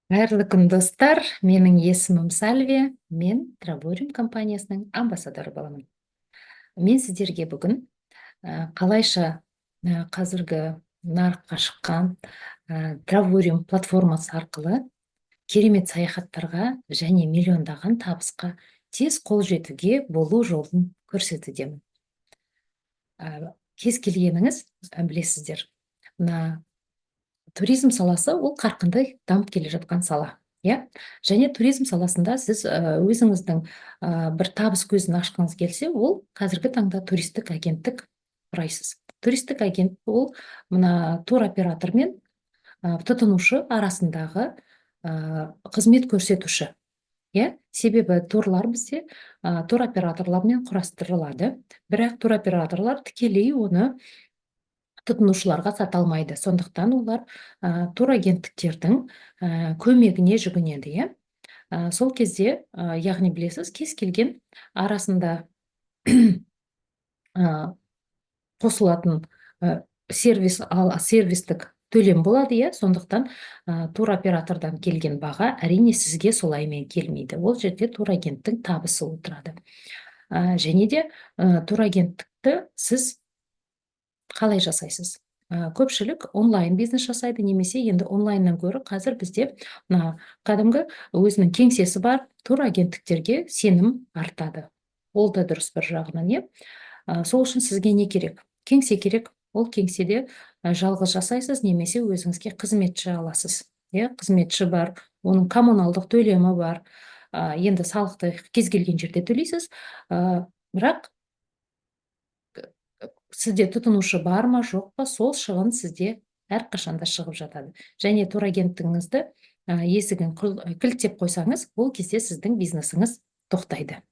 Қайырлы күн, достар. Менің есімім Сальвия. Мен Травориум компаниясының амбассадоры боламын. Мен сіздерге бүгін қалайша қазіргі нарыққа шыққан Травориум платформасы арқылы керемет саяхаттарға және миллиондаған табысқа тез қол жетуге болу жолын көрсетудемін. Кез келгеніңіз білесіздер, мына туризм саласы ол қарқынды дамып келе жатқан сала. Және туризм саласында сіз өзіңіздің бір табыс көзін ашқыңыз келсе, ол қазіргі таңда туристік агенттік құрайсыз. Туристік агент ол мына туроператор мен тұтынушы арасындағы қызмет көрсетуші. Себебі турлар бізде туроператорлармен құрастырылады, бірақ туроператорлар тікелей оны тұтынушыларға сата алмайды. Сондықтан олар турагенттіктердің көмегіне жүгінеді. Сол кезде, яғни білесіз, кез келген арасында қосылатын сервистік төлем болады. Сондықтан туроператордан келген баға әрине сізге солаймен келмейді. Ол жерде турагенттің табысы отырады. Және де турагенттікті сіз қалай жасайсыз? Көпшілік онлайн бизнес жасайды, немесе енді онлайннан гөрі қазір бізде кәдімгі өзінің кеңсесі бар турагенттіктерге сенім артады. Ол да дұрыс бір жағынан. Сол үшін сізге не керек? Кеңсе керек. Ол кеңседе жалғыз жасайсыз, немесе өзіңізге қызметші аласыз. Қызметші бар, оның коммуналдық төлемі бар. Енді салықты кез келген жерде төлейсіз, бірақ сізде тұтынушы бар ма, жоқ па, сол шығын сізде әрқашанда шығып жатады. Және турагенттігіңізді есігін кілттеп қойсаңыз, ол кезде сіздің бизнесіңіз тоқтайды.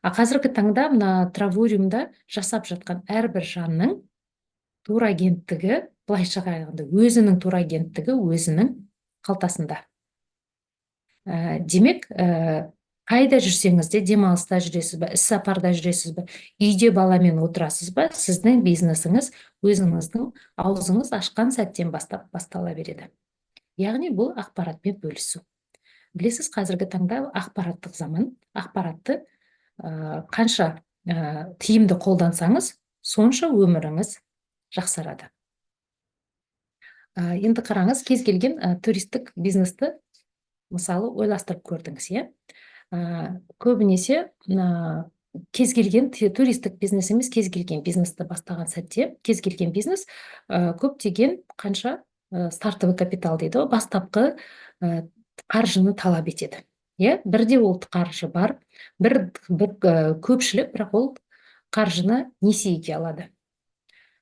Қазіргі таңда мына Травориумда жасап жатқан әрбір жанның турагенттігі, былайша айтқанда, өзінің турагенттігі өзінің қалтасында. Демек, қайда жүрсеңіз де, демалыста жүресіз бе, іс сапарда жүресіз бе, үйде баламен отырасыз ба, сіздің бизнесіңіз өзіңіздің аузыңыз ашқан сәттен бастап бастала береді. Яғни бұл ақпаратпен бөлісу. Білесіз, қазіргі таңда ақпараттық заман, ақпаратты қанша тиімді қолдансаңыз, сонша өміріңіз жақсарады. Енді қараңыз, кез келген туристік бизнесті мысалы ойластырып көрдіңіз. Көбінесе кез келген туристік бизнес емес, кез келген бизнесті бастаған сәтте, кез келген бизнес көптеген қанша стартовый капитал дейді, бастапқы қаржыны талап етеді. Бірде ол қаржы бар, бір көпшілік, бірақ ол қаржыны несиеге алады.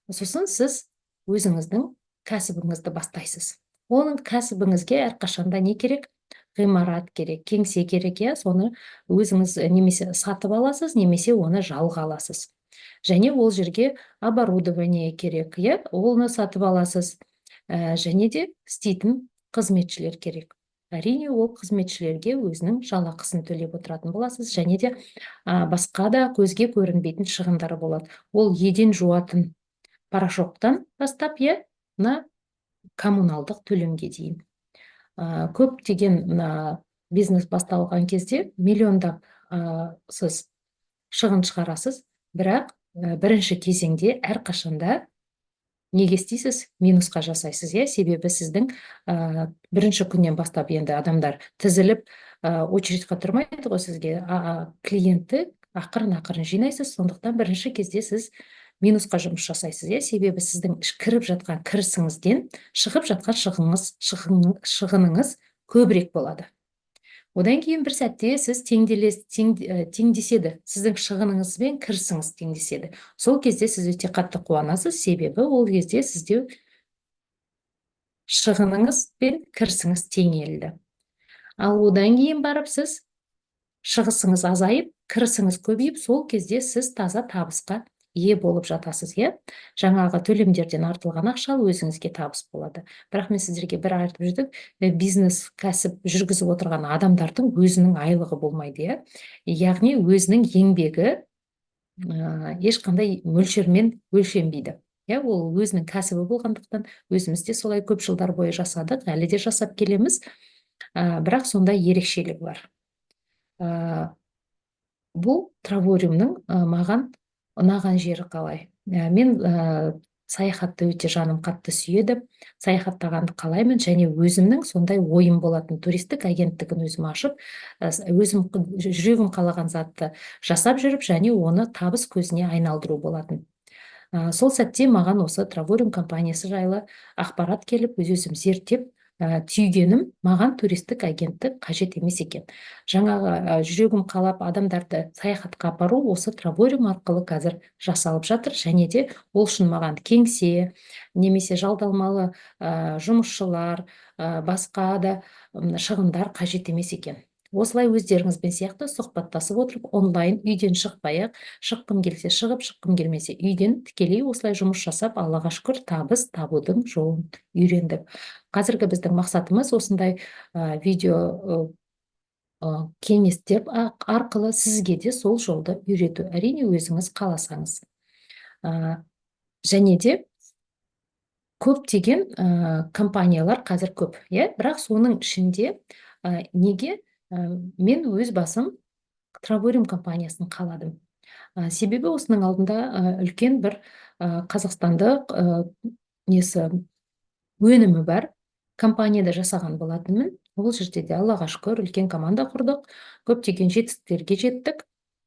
Сосын сіз өзіңіздің кәсібіңізді бастайсыз. Оның кәсібіңізге әрқашанда не керек? Ғимарат керек, кеңсе керек. Соны өзіңіз немесе сатып аласыз, немесе оны жалға аласыз. Және ол жерге оборудование керек, оны сатып аласыз. Және де істейтін қызметшілер керек. Әрине, ол қызметшілерге өзінің жалақысын төлеп отыратын боласыз. Және де басқа да көзге көрінбейтін шығындары болады. Ол еден жуатын порошоктан бастап, мына коммуналдық төлемге дейін. Көптеген бизнес басталған кезде миллиондап сіз шығын шығарасыз, бірақ бірінші кезеңде әрқашанда неге істейсіз? Минусқа жасайсыз. Себебі сіздің бірінші күннен бастап енді адамдар тізіліп очередьқа тұрмайды ғой сізге. Клиентті ақырын жинайсыз, сондықтан бірінші кезде сіз минусқа жұмыс жасайсыз. Себебі сіздің кіріп жатқан кірісіңізден шығып жатқан шығыныңыз көбірек болады. Одан кейін бір сәтте сіз теңдеседі. Сіздің шығыныңыз бен кірісіңіз теңдеседі. Сол кезде сіз өте қатты қуанасыз, себебі ол кезде сізде шығыныңыз бен кірісіңіз теңелді. Ал одан кейін барып сіз шығысыңыз азайып, кірісіңіз көбейіп, сол кезде сіз таза табысқа ие болып жатасыз. Жаңағы төлемдерден артылған ақша өзіңізге табыс болады. Бірақ мен сіздерге бір айтып жүрдім, бизнес кәсіп жүргізіп отырған адамдардың өзінің айлығы болмайды. Яғни өзінің еңбегі ешқандай мөлшермен өлшенбейді. Ол өзінің кәсібі болғандықтан, өзімізде солай көп жылдар бойы жасадық, әлі де жасап келеміз. Бірақ сондай ерекшелігі бар. Бұл Травориумның маған ұнаған жері қалай? Мен саяхатты өте жаным қатты сүйеді, саяхаттағанды қалаймын, және өзімнің сондай ойым болатын туристік агенттігін өзім ашып, өзім жүрегім қалаған затты жасап жүріп, және оны табыс көзіне айналдыру болатын. Сол сәтте маған осы Травориум компаниясы жайлы ақпарат келіп, өзім зерттеп, түйгенім, маған туристік агенттік қажет емес екен. Жаңағы жүрегім қалап адамдарды саяхатқа апару осы Травориум арқылы қазір жасалып жатыр, және де ол үшін маған кеңсе, немесе жалдалмалы жұмысшылар, басқа да шығындар қажет емес екен. Осылай өздеріңізбен сияқты сұхбаттасып отырып, онлайн үйден шықпай-ақ, шыққым келсе шығып, шыққым келмесе үйден тікелей осылай жұмыс жасап, Аллаға шүкір, табыс табудың жолын үйрендік. Қазіргі біздің мақсатымыз осындай видео кеңестер арқылы сізге де сол жолды үйрету, әрине өзіңіз қаласаңыз. Және де көптеген компаниялар қазір көп, бірақ соның ішінде неге мен өз басым Травориум компаниясын қаладым. Себебі осының алдында үлкен бір қазақстандық өнімі бар компанияда жасаған болатынмын. Ол жерде де Аллаға шүкір үлкен команда құрдық, көптеген жетістіктерге жеттік.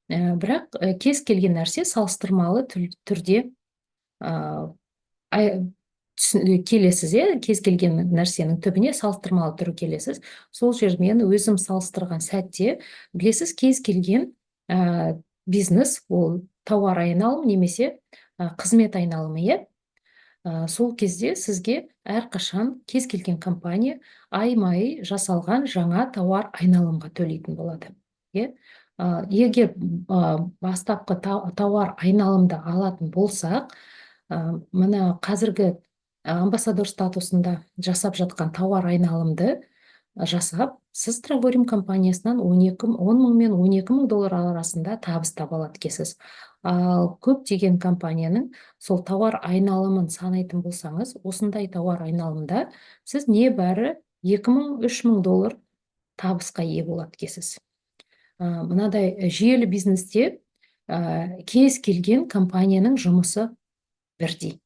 Бірақ кез келген нәрсе салыстырмалы түрде келесіз, кез келген нәрсенің түбіне салыстырмалы түрі келесіз. Сол жермен өзім салыстырған сәтте, білесіз, кез келген бизнес, ол тауар айналым немесе қызмет айналымы, сол кезде сізге әрқашан кез келген компания ай-май жасалған жаңа тауар айналымға төлейтін болады. Егер бастапқы тауар айналымды алатын болсақ, мына қазіргі амбассадор статусында жасап жатқан тауар айналымды жасап, сіз Травориум компаниясынан 10 мың мен 12 мың доллар арасында табыс таба алады екенсіз. Ал көптеген компанияның сол тауар айналымын санайтын болсаңыз, осындай тауар айналымда сіз небәрі 2 мың, 3 мың доллар табысқа ие болады екенсіз. Мынадай жүйелі бизнесте кез келген компанияның жұмысы бірдей.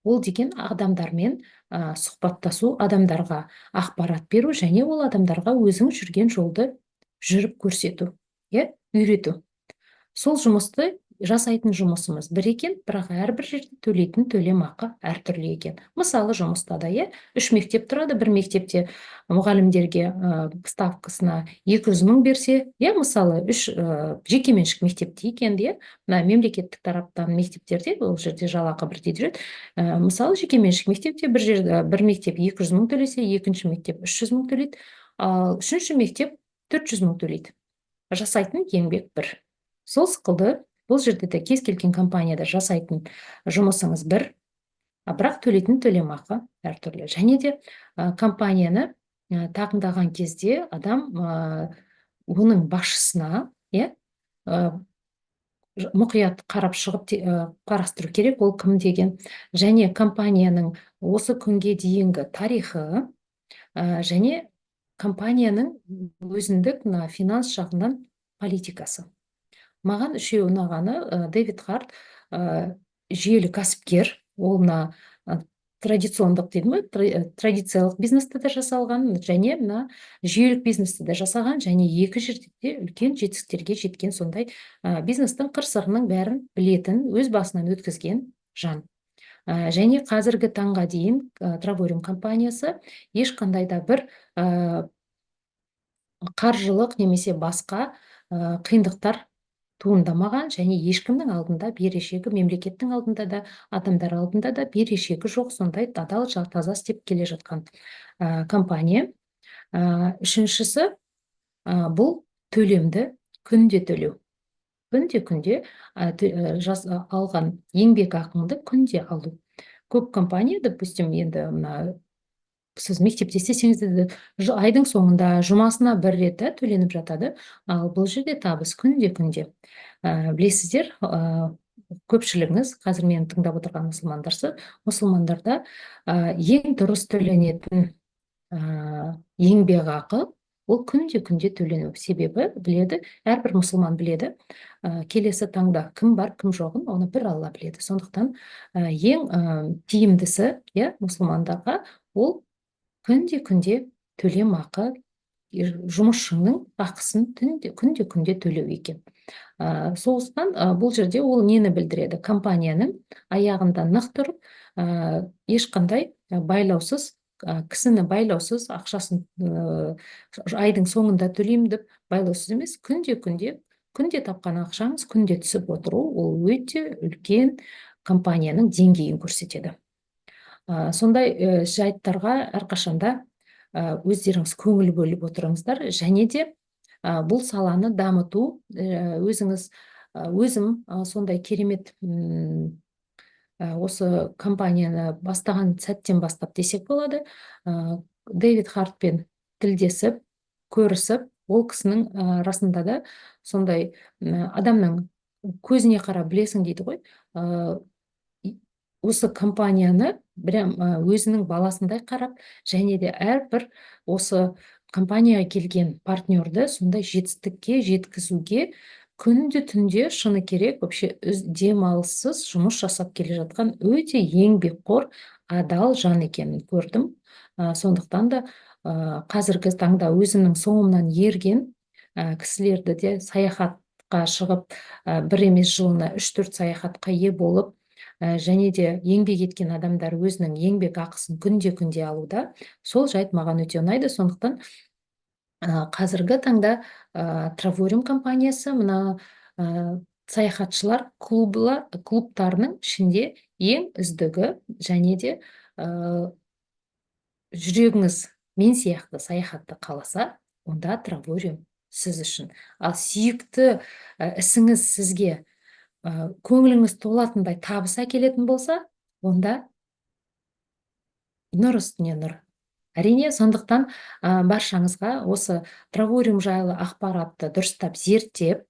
Ол деген адамдармен сұхбаттасу, адамдарға ақпарат беру, және ол адамдарға өзің жүрген жолды жүріп көрсету, үйрету. Сол жұмысты жасайтын жұмысымыз бір екен, бірақ әрбір жерде төлейтін төлемақы әртүрлі екен. Мысалы, жұмыста да 3 мектеп тұрады, бір мектепте мұғалімдерге ставкасына 200 мың берсе, мысалы 3 жекеменшік мектепте екен, мемлекеттік тараптан мектептерде ол жерде жалақы бірдей жүреді. Мысалы, жекеменшік мектепте бір мектеп 200 мың төлесе, екінші мектеп 300 мың төлейді, ал үшінші мектеп 400 мың төлейді. Жасайтын еңбек бір. Сол сықылды бұл жерде де кез келген компанияда жасайтын жұмысыңыз бір, бірақ төлейтін төлемақы әртүрлі. Және де компанияны тағайындаған кезде адам оның басшысына мұқият қарап шығып қарастыру керек, ол кім деген, және компанияның осы күнге дейінгі тарихы, және компанияның өзіндік финанс жағынан политикасы. Маған үшеуі ұнағаны, Дэвид Харт жүйелі кәсіпкер, ол традициондық традициялық бизнесті де жасалған, және жүйелік бизнесті де жасаған, және екі жерде үлкен жетістіктерге жеткен сондай бизнестің қыр-сырының бәрін білетін, өз басынан өткізген жан. Және қазіргі таңға дейін Травориум компаниясы ешқандай да бір қаржылық немесе басқа қиындықтар туындамаған, және ешкімнің алдында берешегі, мемлекеттің алдында да, адамдар алдында да берешегі жоқ, сондай адал, таза істеп келе жатқан компания. Үшіншісі, бұл төлемді күнде төлеу. Күнде алған еңбек ақыңды күнде алу. Көп компания, допустим, енді сіз мектепте істесеңіз де айдың соңында жұмасына бір рет төленіп жатады, ал бұл жерде табыс күнде. Білесіздер, көпшілігіңіз, қазір мені тыңдап отырған мұсылмандарда ең дұрыс төленетін еңбекақы ол күнде төлену. Себебі біледі, әрбір мұсылман біледі, келесі таңда кім бар, кім жоғын, оны бір Алла біледі. Сондықтан ең тиімдісі, мұсылмандарға ол күнде төлемақы, жұмысшының ақысын күнде төлеу екен. Соғыстан бұл жерде ол нені білдіреді? Компанияның аяғында нық тұрып, ешқандай байлаусыз, кісіні байлаусыз, ақшасын айдың соңында төлеймін деп байлаусыз емес, күнде тапқан ақшаңыз күнде түсіп отыру, ол өте үлкен компанияның деңгейін көрсетеді. Сондай жайттарға әрқашанда өздеріңіз көңіл бөліп отырыңыздар, және де бұл саланы дамыту, өзім сондай керемет осы компанияны бастаған сәттен бастап десек болады, Дэвид Хартпен тілдесіп, көрісіп, ол кісінің расында да сондай адамның көзіне қарап білесің дейді ғой, осы компанияны өзінің баласындай қарап, және де әрбір осы компанияға келген партнерді сондай жетістікке жеткізуге күнде түнде шыны керек, вообще демалыссыз жұмыс жасап келе жатқан өте еңбекқор, адал жан екенін көрдім. Сондықтан да қазіргі таңда өзімнің соңымнан ерген кісілерді де саяхатқа шығып, бір емес жылына 3-4 саяхатқа ие болып, және де еңбек еткен адамдар өзінің еңбек ақысын күнде алуда. Сол жайт маған өте ұнайды. Сондықтан қазіргі таңда Travurim компаниясы мына саяхатшылар клубтарының ішінде ең үздігі, және де жүрегіңіз мен сияқты саяхатты қаласа, онда Travurim сіз үшін. Ал сүйікті ісіңіз сізге көңіліңіз толатындай табыс әкелетін болса, онда нұр үстіне нұр. Әрине, сондықтан баршаңызға осы Travurim жайлы ақпаратты дұрыстап зерттеп,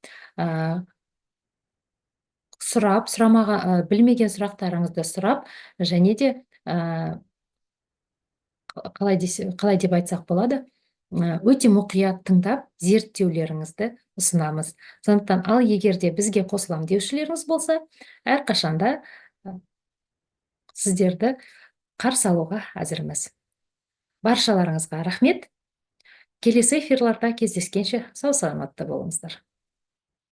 білмеген сұрақтарыңызды сұрап, және де қалай деп айтсақ болады, өте мұқият тыңдап, зерттеулеріңізді ұсынамыз. Сондықтан, ал егер де бізге қосылам деушілеріңіз болса, әрқашанда сіздерді қарсы алуға әзірміз. Баршаларыңызға рахмет. Келесі эфирларда кездескенше сау саламатта болыңыздар.